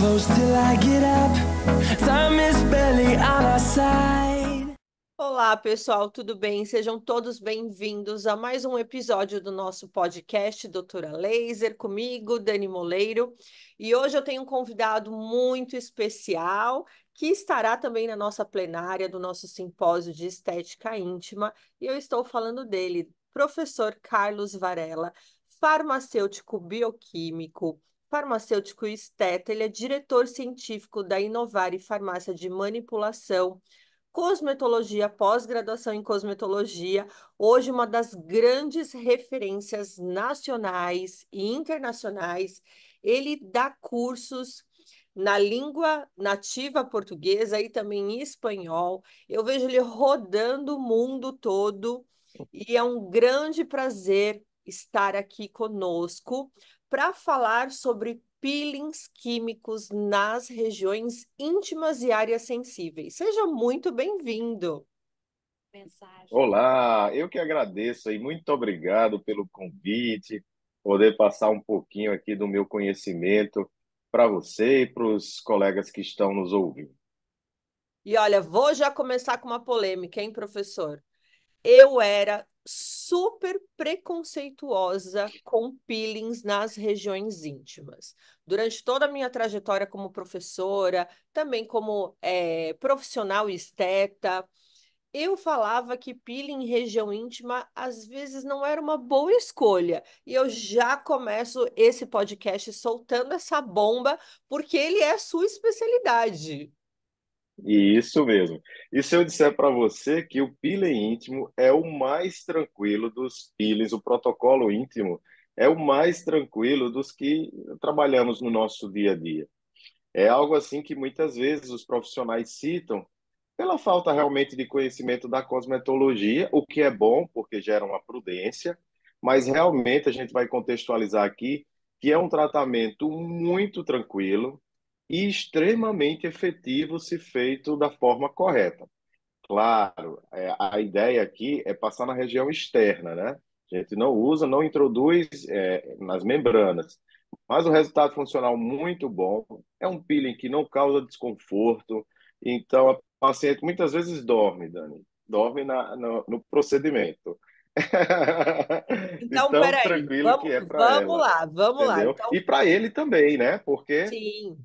close till I get up. Time is barely on our side. Olá, pessoal, tudo bem? Sejam todos bem-vindos a mais um episódio do nosso podcast Doutora Laser, comigo, Dani Moleiro. E hoje eu tenho um convidado muito especial que estará também na nossa plenária do nosso simpósio de estética íntima. E eu estou falando dele, professor Carlos Varela, farmacêutico bioquímico, farmacêutico esteta. Ele é diretor científico da Inovare Farmácia de Manipulação, cosmetologia, pós-graduação em cosmetologia, hoje uma das grandes referências nacionais e internacionais. Ele dá cursos na língua nativa portuguesa e também em espanhol. Eu vejo ele rodando o mundo todo e é um grande prazer estar aqui conosco para falar sobre peelings químicos nas regiões íntimas e áreas sensíveis. Seja muito bem-vindo. Olá, eu que agradeço e muito obrigado pelo convite, poder passar um pouquinho aqui do meu conhecimento para você e para os colegas que estão nos ouvindo. E olha, vou já começar com uma polêmica, hein, professor? Eu era super preconceituosa com peelings nas regiões íntimas. Durante toda a minha trajetória como professora, também como profissional esteta, eu falava que peeling em região íntima às vezes não era uma boa escolha. E eu já começo esse podcast soltando essa bomba, porque ele é sua especialidade. E isso mesmo. E se eu disser para você que o peeling íntimo é o mais tranquilo dos peelings, o protocolo íntimo é o mais tranquilo dos que trabalhamos no nosso dia a dia. É algo assim que muitas vezes os profissionais citam pela falta realmente de conhecimento da cosmetologia, o que é bom, porque gera uma prudência, mas realmente a gente vai contextualizar aqui que é um tratamento muito tranquilo e extremamente efetivo se feito da forma correta. Claro, a ideia aqui é passar na região externa, né? A gente não usa, não introduz nas membranas, mas o resultado funcional muito bom. É um peeling que não causa desconforto, então a paciente muitas vezes dorme, Dani, dorme no procedimento. Então, Então, peraí, tranquilo que vamos, é para vamos ela, lá, vamos lá. entendeu? Então, E para ele também, né? Porque sim.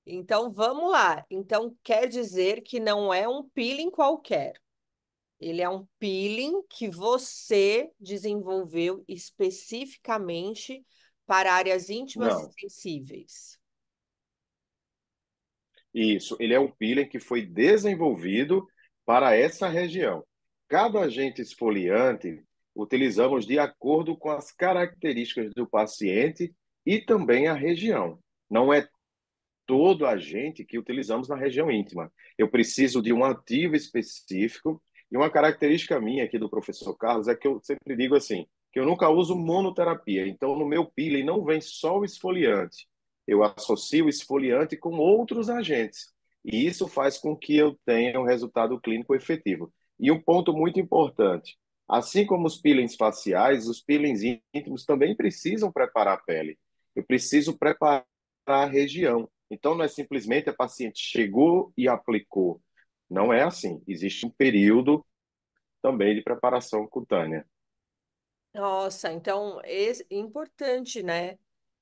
Então, vamos lá. Então, quer dizer que não é um peeling qualquer. Ele é um peeling que você desenvolveu especificamente para áreas íntimas e não. sensíveis. Isso, ele é um peeling que foi desenvolvido para essa região. Cada agente esfoliante utilizamos de acordo com as características do paciente e também a região. Não é todo agente que utilizamos na região íntima. Eu preciso de um ativo específico e uma característica minha aqui do professor Carlos é que eu sempre digo assim, que eu nunca uso monoterapia. Então, no meu peeling não vem só o esfoliante. Eu associo o esfoliante com outros agentes. E isso faz com que eu tenha um resultado clínico efetivo. E um ponto muito importante, assim como os peelings faciais, os peelings íntimos também precisam preparar a pele. Eu preciso preparar a região. Então, não é simplesmente a paciente chegou e aplicou. Não é assim. Existe um período também de preparação cutânea. Nossa, então é importante, né?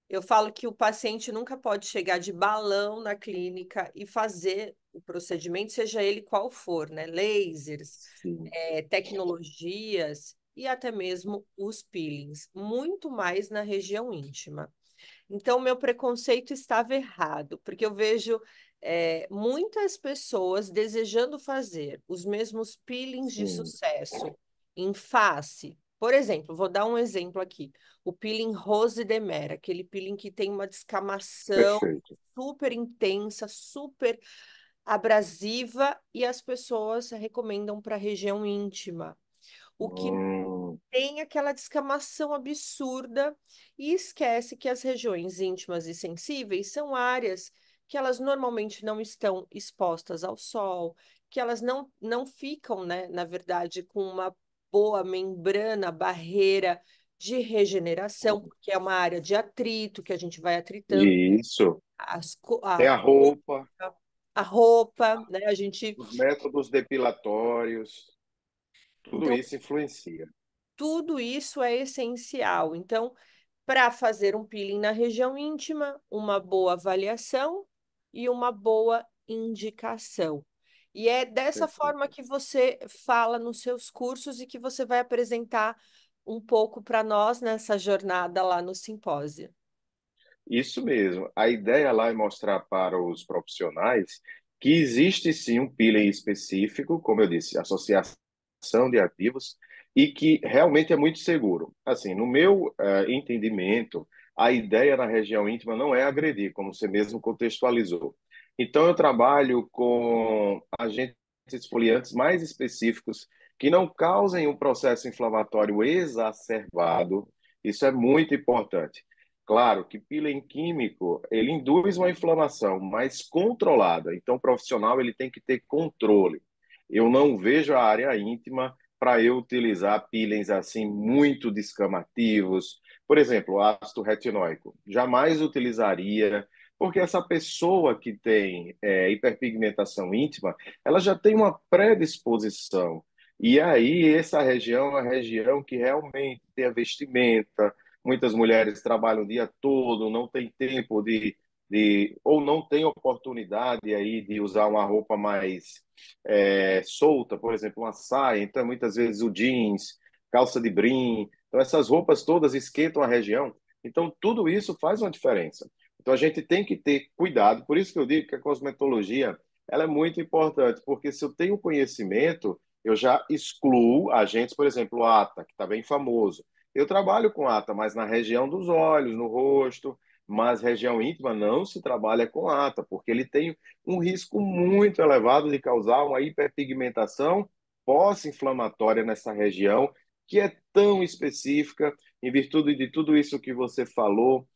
Eu falo que o paciente nunca pode chegar de balão na clínica e fazer o procedimento, seja ele qual for, né? Lasers, Sim. tecnologias e até mesmo os peelings, muito mais na região íntima. Então, meu preconceito estava errado, porque eu vejo muitas pessoas desejando fazer os mesmos peelings de Sim, sucesso em face. Por exemplo, vou dar um exemplo aqui. O peeling Rose de Mer, aquele peeling que tem uma descamação perfeito. super intensa, super abrasiva, e as pessoas recomendam para a região íntima. O que Hum, tem aquela descamação absurda e esquece que as regiões íntimas e sensíveis são áreas que elas normalmente não estão expostas ao sol, que elas não ficam, né, na verdade, com uma boa membrana, barreira de regeneração, porque é uma área de atrito, que a gente vai atritando Isso. as, Tem a roupa, a roupa, né? A gente. os métodos depilatórios, tudo Então, isso influencia. tudo isso é essencial. Então, para fazer um peeling na região íntima, uma boa avaliação e uma boa indicação. E é dessa forma Perfeito. que você fala nos seus cursos e que você vai apresentar um pouco para nós nessa jornada lá no simpósio. Isso mesmo. A ideia lá é mostrar para os profissionais que existe sim um peeling específico, como eu disse, associação de ativos, e que realmente é muito seguro. Assim, no meu entendimento, a ideia na região íntima não é agredir, como você mesmo contextualizou. Então, eu trabalho com agentes esfoliantes mais específicos que não causem um processo inflamatório exacerbado. Isso é muito importante. Claro que peeling químico, ele induz uma inflamação mais controlada. Então, o profissional ele tem que ter controle. Eu não vejo a área íntima para eu utilizar peelings assim muito descamativos. Por exemplo, ácido retinóico. Jamais utilizaria, porque essa pessoa que tem hiperpigmentação íntima, ela já tem uma predisposição. E aí, essa região é uma região que realmente tem a vestimenta. Muitas mulheres trabalham o dia todo, não tem tempo ou não tem oportunidade aí de usar uma roupa mais solta, por exemplo, uma saia. Então, muitas vezes o jeans, calça de brim. Então, essas roupas todas esquentam a região. Então, tudo isso faz uma diferença. Então, a gente tem que ter cuidado. Por isso que eu digo que a cosmetologia ela é muito importante, porque se eu tenho conhecimento, eu já excluo agentes, por exemplo, o ATA, que está bem famoso. Eu trabalho com ATA, mas na região dos olhos, no rosto, mas região íntima não se trabalha com ATA, porque ele tem um risco muito elevado de causar uma hiperpigmentação pós-inflamatória nessa região, que é tão específica, em virtude de tudo isso que você falou.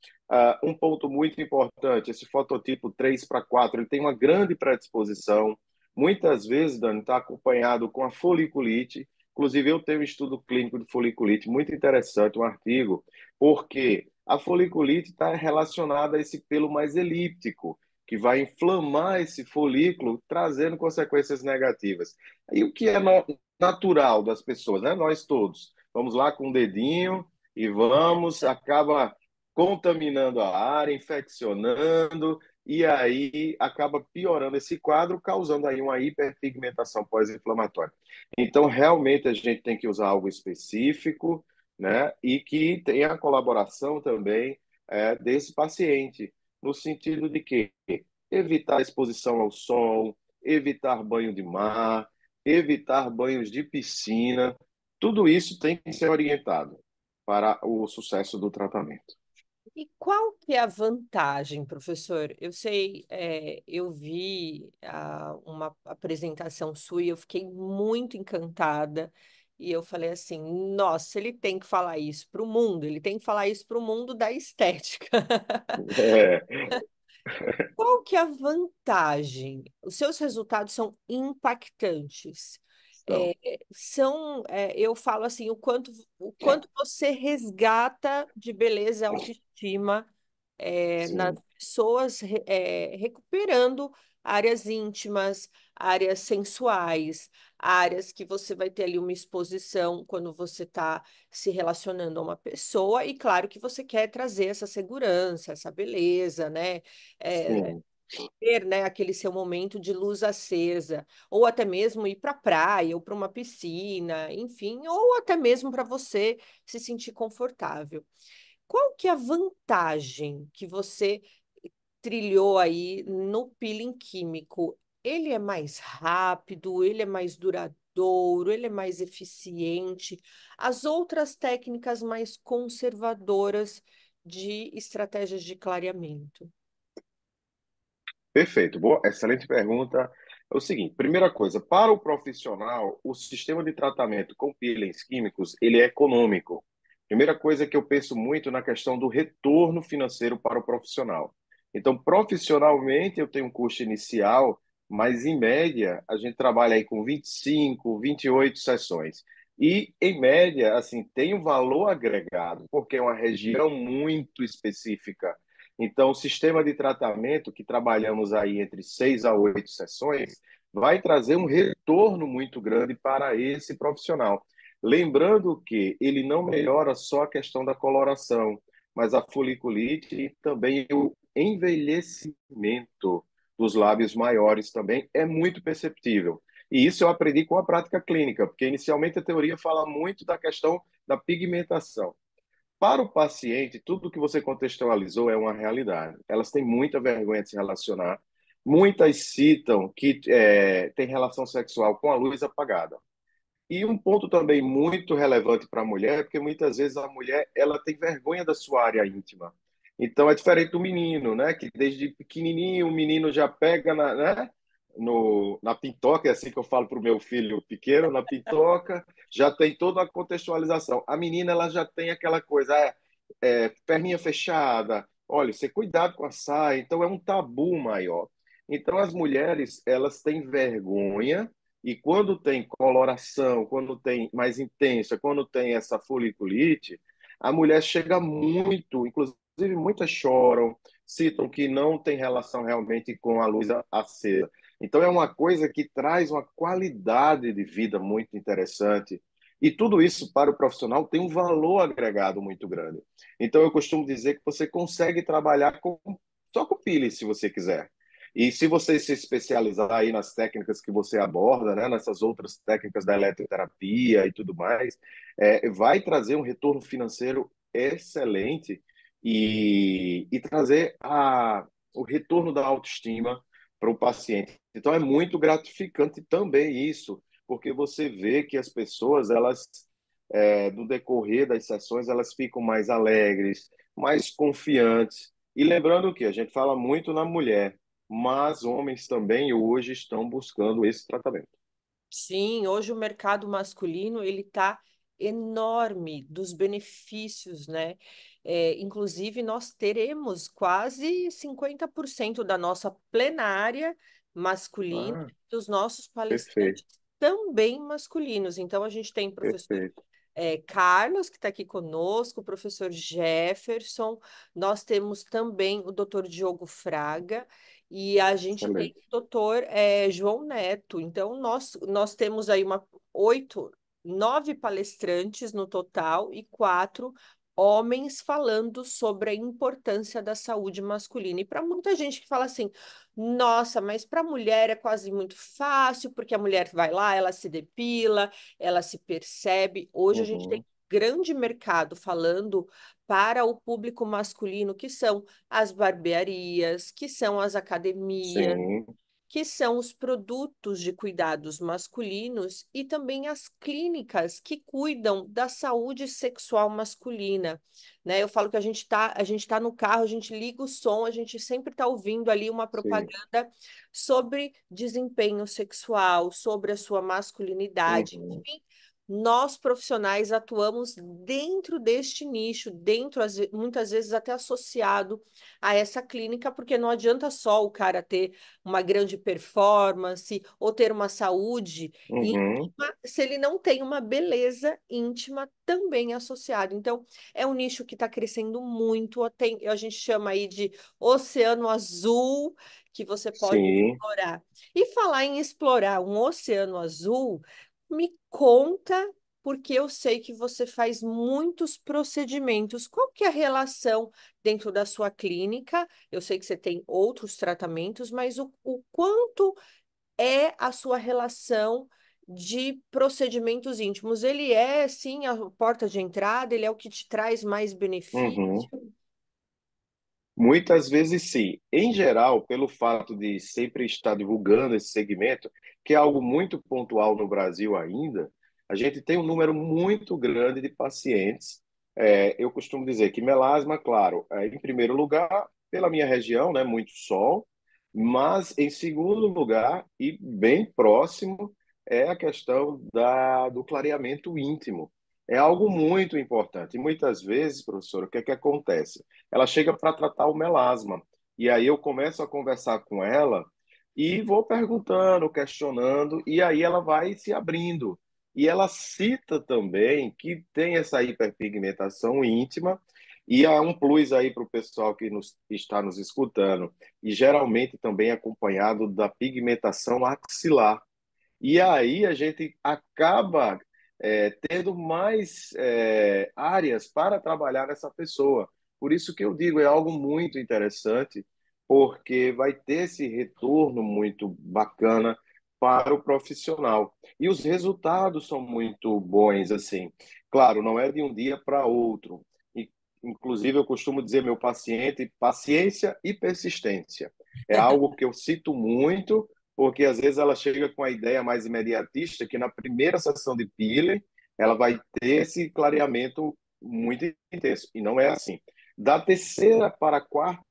Um ponto muito importante, esse fototipo 3 para 4, ele tem uma grande predisposição. Muitas vezes, Dani, está acompanhado com a foliculite. Inclusive, eu tenho um estudo clínico de foliculite muito interessante, um artigo, porque a foliculite está relacionada a esse pelo mais elíptico, que vai inflamar esse folículo, trazendo consequências negativas. E o que é natural das pessoas, né? Nós todos. Vamos lá com o dedinho e vamos, acaba contaminando a área, infeccionando, e aí acaba piorando esse quadro, causando aí uma hiperpigmentação pós-inflamatória. Então, realmente, a gente tem que usar algo específico, né? E que tenha a colaboração também desse paciente, no sentido de que evitar exposição ao sol, evitar banho de mar, evitar banhos de piscina, tudo isso tem que ser orientado para o sucesso do tratamento. E qual que é a vantagem, professor? Eu sei, eu vi uma apresentação sua e eu fiquei muito encantada. E eu falei assim, nossa, ele tem que falar isso para o mundo, ele tem que falar isso para o mundo da estética. É, Qual que é a vantagem? Os seus resultados são impactantes. então, Eu falo assim, o quanto você resgata de beleza e autoestima nas sim, pessoas, recuperando áreas íntimas, áreas sensuais, áreas que você vai ter ali uma exposição quando você está se relacionando a uma pessoa, e claro que você quer trazer essa segurança, essa beleza, né? É, sim, ter, né, aquele seu momento de luz acesa, ou até mesmo ir para a praia ou para uma piscina, enfim, ou até mesmo para você se sentir confortável. Qual que é a vantagem que você trilhou aí no peeling químico? Ele é mais rápido, ele é mais duradouro, ele é mais eficiente. As outras técnicas mais conservadoras de estratégias de clareamento. perfeito. Boa, excelente pergunta. É o seguinte, primeira coisa, para o profissional, o sistema de tratamento com peelings químicos, ele é econômico. Primeira coisa que eu penso muito na questão do retorno financeiro para o profissional. Então, profissionalmente, eu tenho um custo inicial, mas em média, a gente trabalha aí com 25, 28 sessões. E, em média, assim, tem um valor agregado, porque é uma região muito específica. Então, o sistema de tratamento, que trabalhamos aí entre 6 a 8 sessões, vai trazer um retorno muito grande para esse profissional. Lembrando que ele não melhora só a questão da coloração, mas a foliculite e também o envelhecimento dos lábios maiores também é muito perceptível. E isso eu aprendi com a prática clínica, porque inicialmente a teoria fala muito da questão da pigmentação. Para o paciente, tudo que você contextualizou é uma realidade. Elas têm muita vergonha de se relacionar. Muitas citam que tem relação sexual com a luz apagada. E um ponto também muito relevante para a mulher, porque muitas vezes a mulher ela tem vergonha da sua área íntima. Então é diferente do menino, né? Que desde pequenininho o menino já pega né? Na pintoca, é assim que eu falo para o meu filho pequeno, na pintoca, já tem toda a contextualização. A menina ela já tem aquela coisa, perninha fechada, olha, você cuidado com a saia, então é um tabu maior. Então as mulheres elas têm vergonha e quando tem coloração, quando tem mais intensa, quando tem essa foliculite, a mulher chega muito, inclusive muitas choram, citam que não tem relação realmente com a luz acesa. Então é uma coisa que traz uma qualidade de vida muito interessante. E tudo isso para o profissional tem um valor agregado muito grande. Então eu costumo dizer que você consegue trabalhar só com pile, se você quiser. E se você se especializar aí nas técnicas que você aborda, né, nessas outras técnicas da eletroterapia e tudo mais, vai trazer um retorno financeiro excelente e trazer o retorno da autoestima para o paciente. Então é muito gratificante também isso, porque você vê que as pessoas, elas, no decorrer das sessões, elas ficam mais alegres, mais confiantes. E lembrando que a gente fala muito na mulher, mas homens também hoje estão buscando esse tratamento. Sim, hoje o mercado masculino ele está enorme dos benefícios, né? Inclusive, nós teremos quase 50% da nossa plenária masculina Ah, e os nossos perfeito, palestrantes também masculinos. Então, a gente tem professor perfeito, Carlos, que está aqui conosco, o professor Jefferson, nós temos também o doutor Diogo Fraga e a gente tem excelente. o doutor João Neto. Então, nós temos aí 9 palestrantes no total e 4 homens falando sobre a importância da saúde masculina. E para muita gente que fala assim, nossa, mas para a mulher é quase muito fácil, porque a mulher vai lá, ela se depila, ela se percebe. Hoje a gente tem Uhum. grande mercado falando para o público masculino, que são as barbearias, que são as academias, Sim, que são os produtos de cuidados masculinos e também as clínicas que cuidam da saúde sexual masculina, né? Eu falo que a gente tá no carro, a gente liga o som, a gente sempre está ouvindo ali uma sim. propaganda sobre desempenho sexual, sobre a sua masculinidade, Uhum. enfim. Nós profissionais atuamos dentro deste nicho, muitas vezes até associado a essa clínica, porque não adianta só o cara ter uma grande performance ou ter uma saúde Uhum. íntima, se ele não tem uma beleza íntima também associada. Então, é um nicho que está crescendo muito, a gente chama aí de oceano azul, que você pode Sim. explorar. E falar em explorar um oceano azul, me conta. Porque eu sei que você faz muitos procedimentos. Qual que é a relação dentro da sua clínica? Eu sei que você tem outros tratamentos, mas o quanto é a sua relação de procedimentos íntimos? Ele é, sim, a porta de entrada, ele é o que te traz mais benefício? Uhum. Muitas vezes sim. Em geral, pelo fato de sempre estar divulgando esse segmento, que é algo muito pontual no Brasil ainda, a gente tem um número muito grande de pacientes. Eu costumo dizer que melasma, claro, em primeiro lugar, pela minha região, né, muito sol, mas em segundo lugar, e bem próximo, é a questão do clareamento íntimo. É algo muito importante. E muitas vezes, professor, o que é que acontece? Ela chega para tratar o melasma. E aí eu começo a conversar com ela e vou perguntando, questionando, e aí ela vai se abrindo. E ela cita também que tem essa hiperpigmentação íntima, e há um plus aí para o pessoal está nos escutando, e geralmente também acompanhado da pigmentação axilar. E aí a gente acaba tendo mais áreas para trabalhar nessa pessoa. Por isso que eu digo, é algo muito interessante, porque vai ter esse retorno muito bacana para o profissional. E os resultados são muito bons, assim. Claro, não é de um dia para outro. E, inclusive, eu costumo dizer, meu paciente, paciência e persistência. É algo que eu cito muito, porque às vezes ela chega com a ideia mais imediatista, que na primeira sessão de peeling ela vai ter esse clareamento muito intenso, e não é assim. Da terceira para a quarta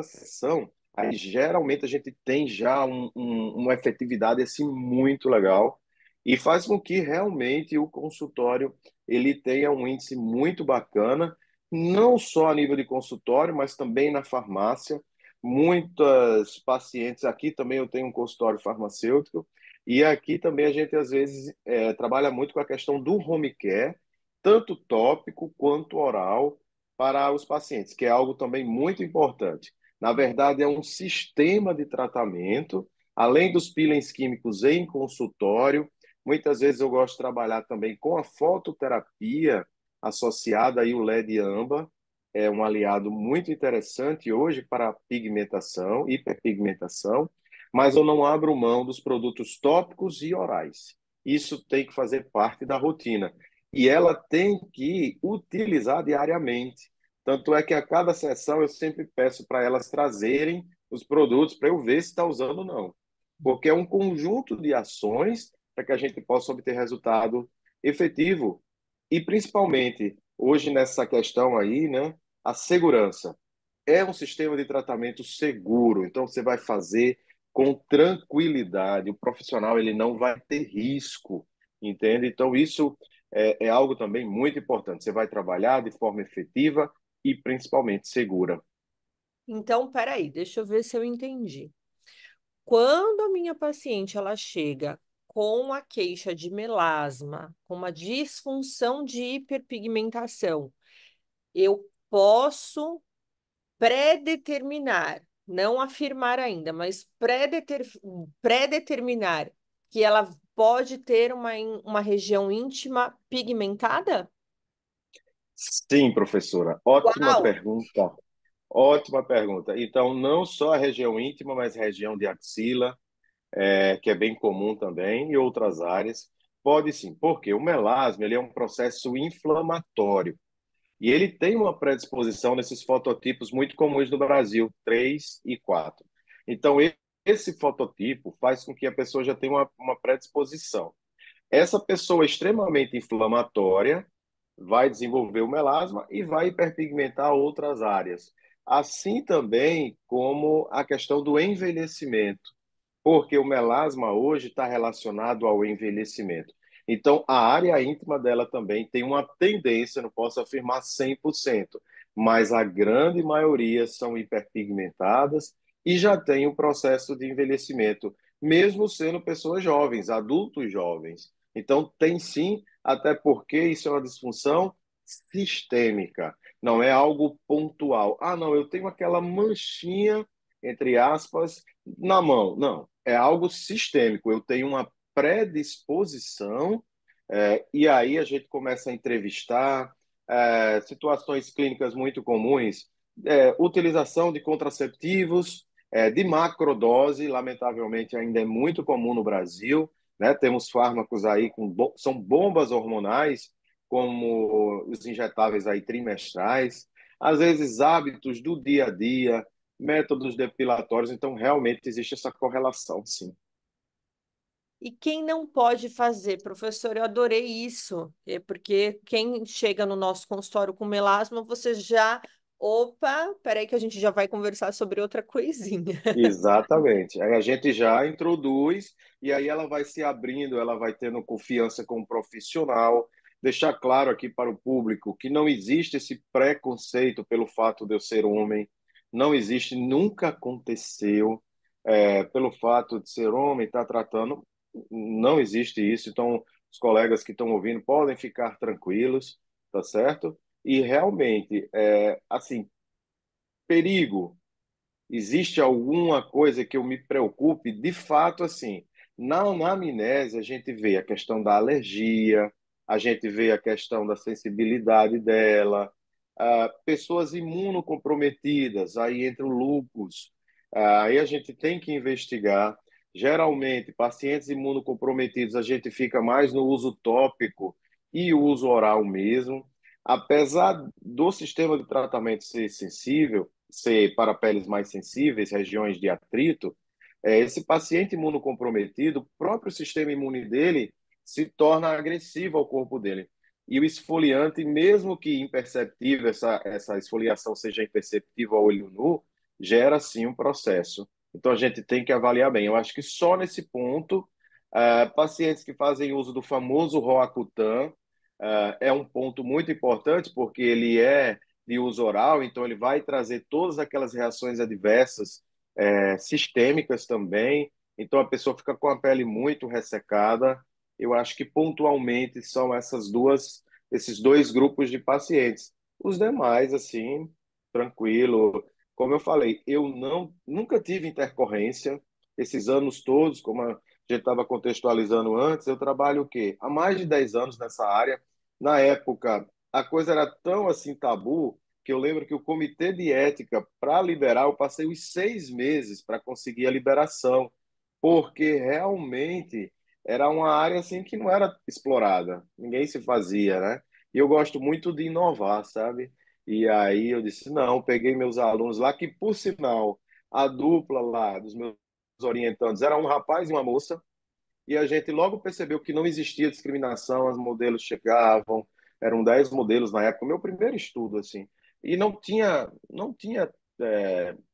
sessão, aí geralmente a gente tem já uma efetividade assim muito legal, e faz com que realmente o consultório ele tenha um índice muito bacana, não só a nível de consultório, mas também na farmácia. Muitas pacientes, aqui também eu tenho um consultório farmacêutico, e aqui também a gente às vezes trabalha muito com a questão do home care, tanto tópico quanto oral, para os pacientes, que é algo também muito importante. Na verdade, é um sistema de tratamento, além dos peelings químicos em consultório. Muitas vezes eu gosto de trabalhar também com a fototerapia associada aí o LED âmbar, é um aliado muito interessante hoje para a pigmentação, hiperpigmentação, mas eu não abro mão dos produtos tópicos e orais. Isso tem que fazer parte da rotina. E ela tem que utilizar diariamente. Tanto é que a cada sessão eu sempre peço para elas trazerem os produtos para eu ver se está usando ou não. Porque é um conjunto de ações para que a gente possa obter resultado efetivo. E principalmente, hoje nessa questão aí, né, a segurança. É um sistema de tratamento seguro, então você vai fazer com tranquilidade. O profissional ele não vai ter risco, entende? Então isso é algo também muito importante. Você vai trabalhar de forma efetiva e principalmente segura. Então, peraí, deixa eu ver se eu entendi. Quando a minha paciente ela chega com a queixa de melasma, com uma disfunção de hiperpigmentação, eu posso predeterminar, não afirmar ainda, mas predeterminar que ela pode ter uma região íntima pigmentada? Sim, professora. Ótima Uau! pergunta. Ótima pergunta. Então, não só a região íntima, mas a região de axila, que é bem comum também, e outras áreas. Pode sim, porque o melasma ele é um processo inflamatório e ele tem uma predisposição nesses fototipos muito comuns no Brasil, 3 e 4. Então, esse fototipo faz com que a pessoa já tenha uma predisposição. Essa pessoa extremamente inflamatória vai desenvolver o melasma e vai hiperpigmentar outras áreas. Assim também como a questão do envelhecimento, porque o melasma hoje está relacionado ao envelhecimento. Então, a área íntima dela também tem uma tendência, não posso afirmar 100%, mas a grande maioria são hiperpigmentadas e já tem o processo de envelhecimento, mesmo sendo pessoas jovens, adultos jovens. Então, tem sim, até porque isso é uma disfunção sistêmica, não é algo pontual. Ah, não, eu tenho aquela manchinha, entre aspas, na mão. Não, é algo sistêmico. Eu tenho uma predisposição, e aí a gente começa a entrevistar situações clínicas muito comuns, utilização de contraceptivos, de macrodose, lamentavelmente ainda é muito comum no Brasil, né? Temos fármacos aí são bombas hormonais, como os injetáveis aí trimestrais, às vezes hábitos do dia a dia, métodos depilatórios, então realmente existe essa correlação, sim. E quem não pode fazer, professor, eu adorei isso, porque quem chega no nosso consultório com melasma, você já. Opa, peraí que a gente já vai conversar sobre outra coisinha. Exatamente. Aí a gente já introduz e aí ela vai se abrindo, ela vai tendo confiança com o profissional. Deixar claro aqui para o público que não existe esse preconceito pelo fato de eu ser homem, não existe, nunca aconteceu, pelo fato de ser homem, estar tratando, não existe isso. Então, os colegas que estão ouvindo podem ficar tranquilos, tá certo? E realmente, assim, perigo. Existe alguma coisa que eu me preocupe? De fato, assim, na amnésia a gente vê a questão da alergia, a gente vê a questão da sensibilidade dela, pessoas imunocomprometidas, aí entra o lúpus, aí a gente tem que investigar. Geralmente, pacientes imunocomprometidos, a gente fica mais no uso tópico e o uso oral mesmo. Apesar do sistema de tratamento ser sensível, ser para peles mais sensíveis, regiões de atrito, esse paciente imunocomprometido, o próprio sistema imune dele se torna agressivo ao corpo dele. E o esfoliante, mesmo que imperceptível, essa esfoliação seja imperceptível ao olho nu, gera sim um processo. Então a gente tem que avaliar bem. Eu acho que só nesse ponto, pacientes que fazem uso do famoso Roacutan, é um ponto muito importante, porque ele é de uso oral, então ele vai trazer todas aquelas reações adversas, sistêmicas também. Então a pessoa fica com a pele muito ressecada. Eu acho que pontualmente são esses dois grupos de pacientes. Os demais, assim, tranquilo. Como eu falei, eu nunca tive intercorrência. Esses anos todos, como a gente estava contextualizando antes, eu trabalho o quê? Há mais de 10 anos nessa área. Na época, a coisa era tão assim tabu que eu lembro que o comitê de ética, para liberar, eu passei os 6 meses para conseguir a liberação, porque realmente era uma área assim que não era explorada, ninguém se fazia, né? E eu gosto muito de inovar, sabe? E aí eu disse, não, peguei meus alunos lá, que por sinal, a dupla lá dos meus orientandos era um rapaz e uma moça, e a gente logo percebeu que não existia discriminação, os modelos chegavam, eram 10 modelos na época, o meu primeiro estudo, assim, e não tinha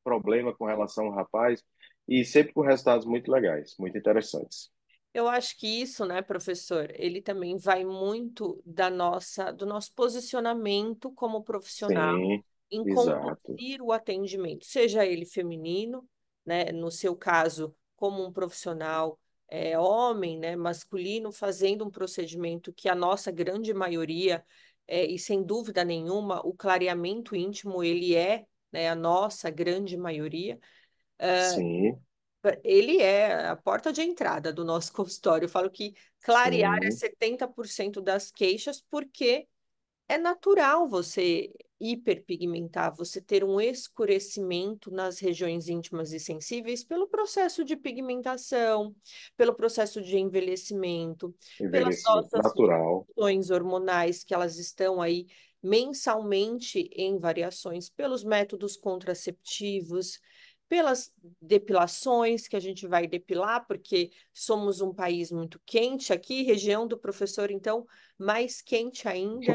problema com relação ao rapaz, e sempre com resultados muito legais, muito interessantes. Eu acho que isso, né, professor, ele também vai muito do nosso posicionamento como profissional Sim, em exato, conduzir o atendimento, seja ele feminino, né, no seu caso, como um profissional homem, né, masculino, fazendo um procedimento que a nossa grande maioria, e sem dúvida nenhuma, o clareamento íntimo, ele é, né, a nossa grande maioria. sim, Ele é a porta de entrada do nosso consultório. Eu falo que clarear é sim, 70% das queixas, porque é natural você hiperpigmentar, você ter um escurecimento nas regiões íntimas e sensíveis pelo processo de pigmentação, pelo processo de envelhecimento, pelas envelhecimento nossas natural, disfunções hormonais que elas estão aí mensalmente em variações, pelos métodos contraceptivos, pelas depilações que a gente vai depilar, porque somos um país muito quente aqui, região do professor, então, mais quente ainda.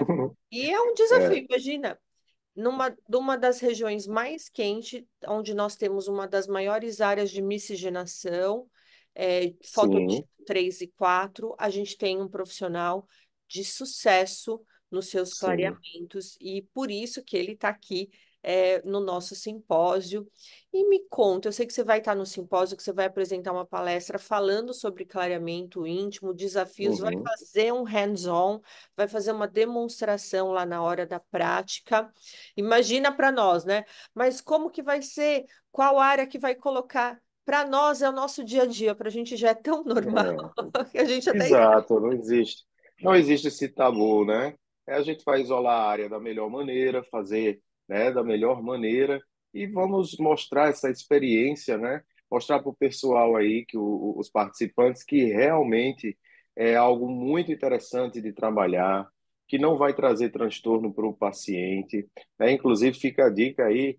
E é um é, desafio, imagina, numa das regiões mais quentes, onde nós temos uma das maiores áreas de miscigenação, sim, fototipo 3 e 4, a gente tem um profissional de sucesso nos seus sim, clareamentos, e por isso que ele está aqui no nosso simpósio. E me conta, eu sei que você vai estar no simpósio, que você vai apresentar uma palestra falando sobre clareamento íntimo, desafios, vai uhum, fazer um hands-on, vai fazer uma demonstração lá na hora da prática. Imagina para nós, né? Mas como que vai ser? Qual área que vai colocar? Para nós é o nosso dia a dia, para a gente já é tão normal é. que a gente até Exato, não existe esse tabu, né? A gente vai isolar a área da melhor maneira, fazer, né, da melhor maneira e vamos mostrar essa experiência, né? Mostrar para o pessoal aí que os participantes que realmente é algo muito interessante de trabalhar, que não vai trazer transtorno para o paciente, né? Inclusive fica a dica aí,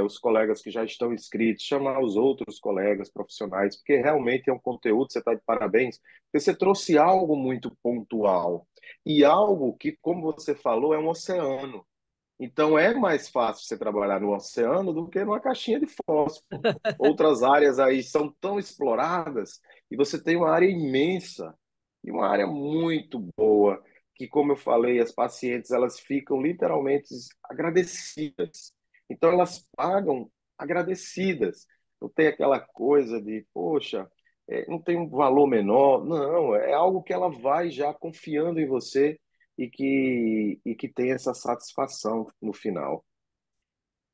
os colegas que já estão inscritos, chamar os outros colegas profissionais, porque realmente é um conteúdo, você está de parabéns, porque você trouxe algo muito pontual e algo que, como você falou, é um oceano. Então é mais fácil você trabalhar no oceano do que numa caixinha de fósforo. Outras áreas aí são tão exploradas e você tem uma área imensa e uma área muito boa que, como eu falei, as pacientes elas ficam literalmente agradecidas. Então elas pagam agradecidas. Não tem aquela coisa de, poxa, não tem um valor menor. Não, é algo que ela vai já confiando em você e que tem essa satisfação no final.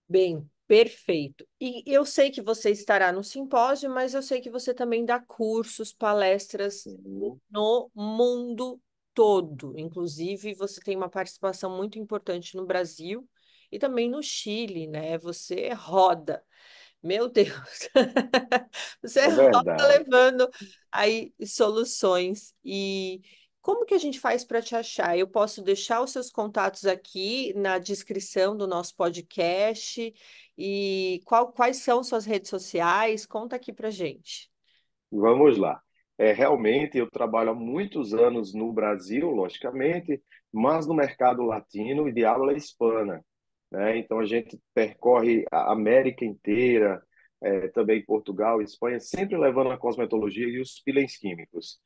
Bem, perfeito. E eu sei que você estará no simpósio, mas eu sei que você também dá cursos, palestras Sim, no mundo todo. Inclusive, você tem uma participação muito importante no Brasil e também no Chile, né? Você roda. Meu Deus, você é roda verdade. levando aí soluções. E como que a gente faz para te achar? Eu posso deixar os seus contatos aqui na descrição do nosso podcast. E quais são suas redes sociais? Conta aqui para gente. Vamos lá. Realmente, eu trabalho há muitos anos no Brasil, logicamente, mas no mercado latino e de habla hispana, né? Então, a gente percorre a América inteira, também Portugal, Espanha, sempre levando a cosmetologia e os peelings químicos.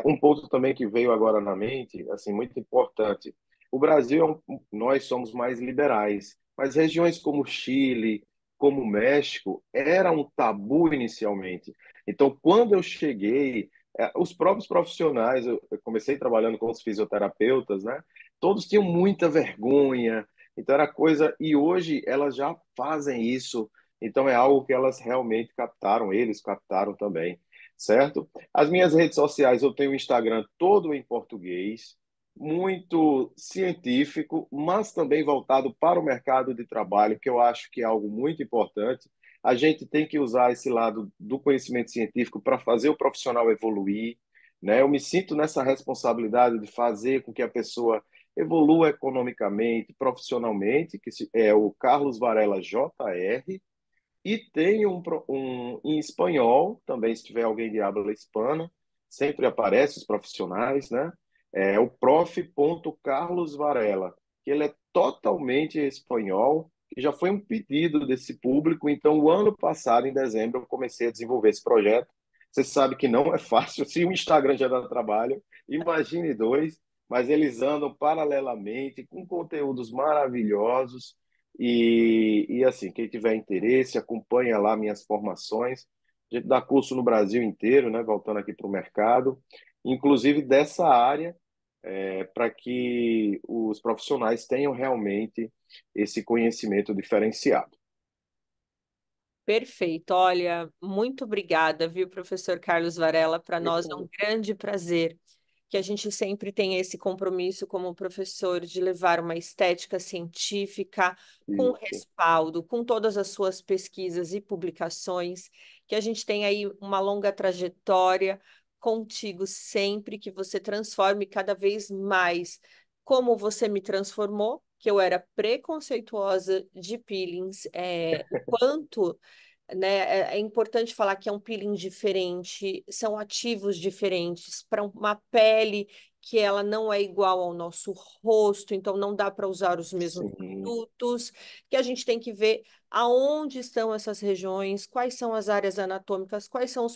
Um ponto também que veio agora na mente, assim, muito importante. O Brasil, nós somos mais liberais, mas regiões como Chile, como México, era um tabu inicialmente. Então, quando eu cheguei, os próprios profissionais, eu comecei trabalhando com os fisioterapeutas, né? Todos tinham muita vergonha. Então, era coisa. E hoje elas já fazem isso. Então, é algo que elas realmente captaram, eles captaram também, certo? As minhas redes sociais, eu tenho o Instagram todo em português, muito científico, mas também voltado para o mercado de trabalho, que eu acho que é algo muito importante. A gente tem que usar esse lado do conhecimento científico para fazer o profissional evoluir, né? Eu me sinto nessa responsabilidade de fazer com que a pessoa evolua economicamente, profissionalmente, é o Carlos Varela JR, e tem um em espanhol, também se tiver alguém de habla hispana, sempre aparece os profissionais, né? É o prof. Carlos Varela, que ele é totalmente espanhol, que já foi um pedido desse público. Então, o ano passado, em dezembro, eu comecei a desenvolver esse projeto. Você sabe que não é fácil. Se o Instagram já dá trabalho, imagine dois, mas eles andam paralelamente com conteúdos maravilhosos e assim, quem tiver interesse, acompanha lá minhas formações. A gente dá curso no Brasil inteiro, né? Voltando aqui para o mercado, inclusive dessa área, para que os profissionais tenham realmente esse conhecimento diferenciado. Perfeito. Olha, muito obrigada, viu, professor Carlos Varela? Para Eu nós é um grande prazer que a gente sempre tenha esse compromisso como professor de levar uma estética científica com isso. respaldo, com todas as suas pesquisas e publicações, que a gente tenha aí uma longa trajetória contigo sempre, que você transforme cada vez mais como você me transformou, que eu era preconceituosa de peelings, o quanto, né, é importante falar que é um peeling diferente, são ativos diferentes para uma pele que ela não é igual ao nosso rosto, então não dá para usar os mesmos Sim, produtos, que a gente tem que ver aonde estão essas regiões, quais são as áreas anatômicas, quais são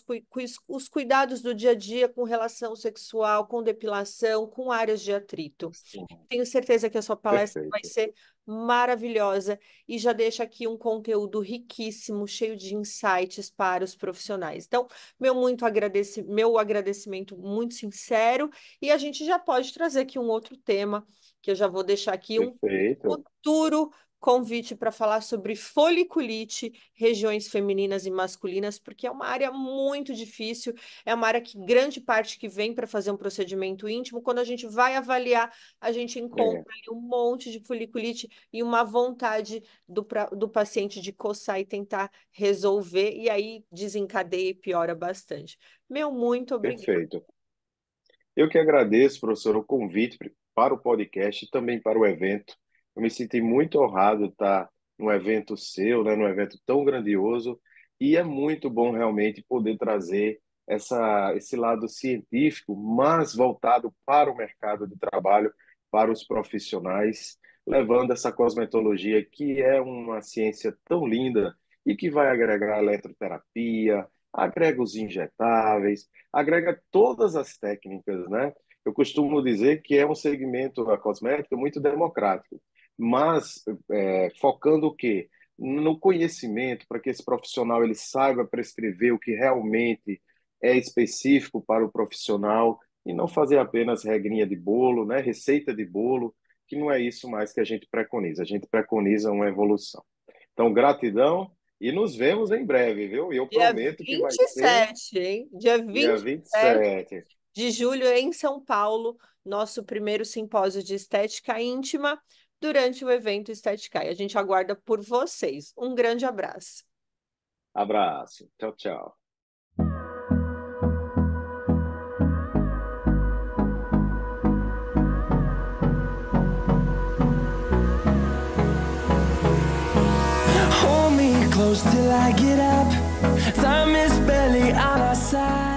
os cuidados do dia a dia com relação sexual, com depilação, com áreas de atrito. sim, Tenho certeza que a sua palestra vai perfeito. ser maravilhosa e já deixa aqui um conteúdo riquíssimo, cheio de insights para os profissionais. Então, meu agradecimento muito sincero e a gente já pode trazer aqui um outro tema, que eu já vou deixar aqui um Perfeito. futuro convite para falar sobre foliculite, regiões femininas e masculinas, porque é uma área muito difícil, é uma área que grande parte que vem para fazer um procedimento íntimo, quando a gente vai avaliar, a gente encontra É, ali um monte de foliculite e uma vontade do paciente de coçar e tentar resolver, e aí desencadeia e piora bastante. Meu, muito obrigada. perfeito. Eu que agradeço, professor, o convite para o podcast e também para o evento. Eu me senti muito honrado de estar num evento seu, né, num evento tão grandioso, e é muito bom realmente poder trazer esse lado científico, mas voltado para o mercado de trabalho, para os profissionais, levando essa cosmetologia que é uma ciência tão linda e que vai agregar eletroterapia, agrega os injetáveis, agrega todas as técnicas, né? Eu costumo dizer que é um segmento da cosmética muito democrático, mas focando o quê? No conhecimento, para que esse profissional ele saiba prescrever o que realmente é específico para o profissional e não fazer apenas regrinha de bolo, né? Receita de bolo, que não é isso mais que a gente preconiza. A gente preconiza uma evolução. Então, gratidão e nos vemos em breve, viu? E eu Dia prometo que vai ser 27, hein? Dia dia 27 27. de julho, em São Paulo, nosso primeiro simpósio de estética íntima durante o evento Estética. E a gente aguarda por vocês. Um grande abraço. Abraço. Tchau, tchau. Hold me close till I get up. Time is barely on our side.